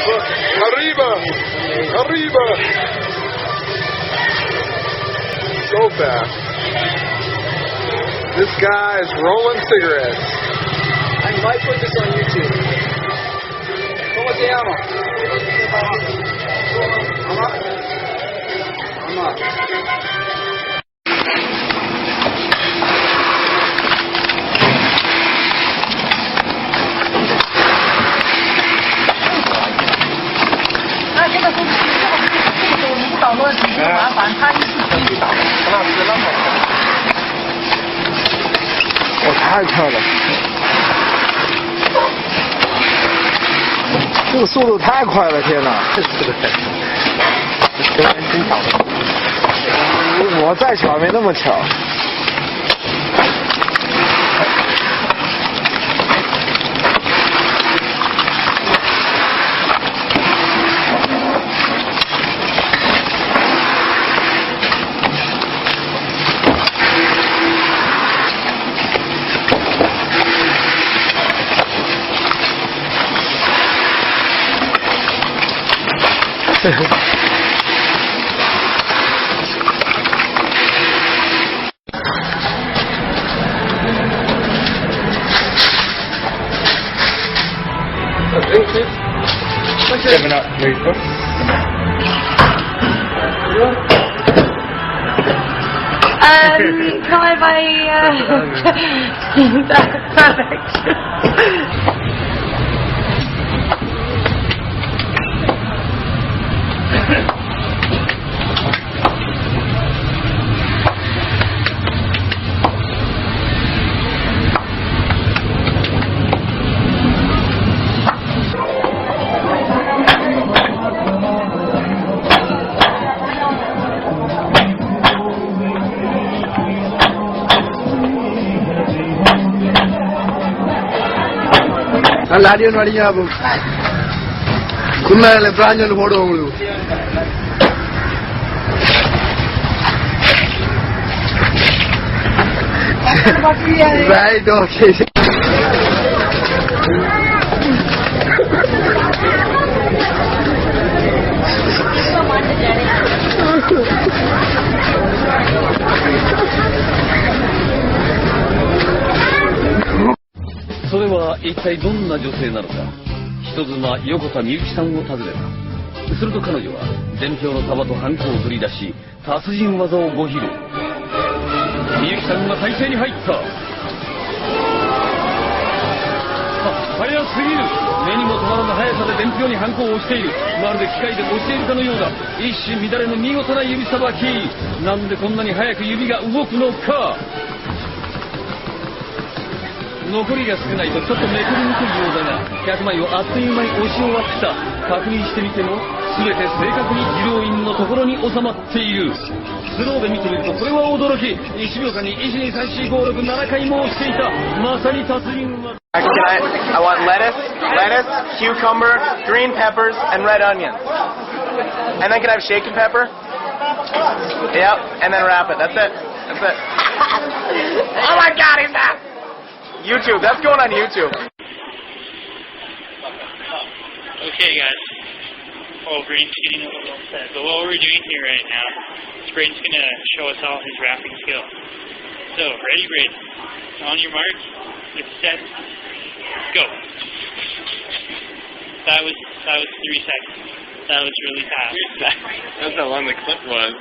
Look, arriba, arriba. So fast. This guy is rolling cigarettes. I might put this on YouTube. ¿Cómo se llama? Ama.我太快了，这个速度太快了，天哪！真巧的，我再巧没那么巧。Coming up, very quick. Can I buy perfect. 哪里哪里呀不？困难了，不然就跑动了。来多谢谢。それは一体どんな女性なのか。人妻横田みゆきさんを訪ねた。すると彼女は伝票の束とハンコを取り出し、達人技をご披露。みゆきさんが体勢に入った。早すぎる。目にも止まらぬ速さで伝票にハンコを押している。まるで機械で押しているかのようだ。一糸乱れぬ見事な指さばき。なんでこんなに早く指が動くのか。残りが少ないとちょっとめくりにくいようだが、100枚をあっという間に押し終わった。確認してみても全て正確に技量員のところに収まっている。スローで見てみるとこれは驚き。1秒間に1,2,3,4,5,6,7回も押していた。まさに達人は。I want lettuce, cucumber, green peppers, and red onions. And then can I have shaken pepper? Yep, and then wrap it. That's it. That's it. Oh my God, he's not. YouTube. That's going on YouTube. Okay, guys. Oh, Brain's getting a little upset. But what we're doing here right now is Brain's going to show us all his rapping skill. So, ready, Brain? On your mark, get set, go. That was 3 seconds. That was really fast. That's how long the clip was.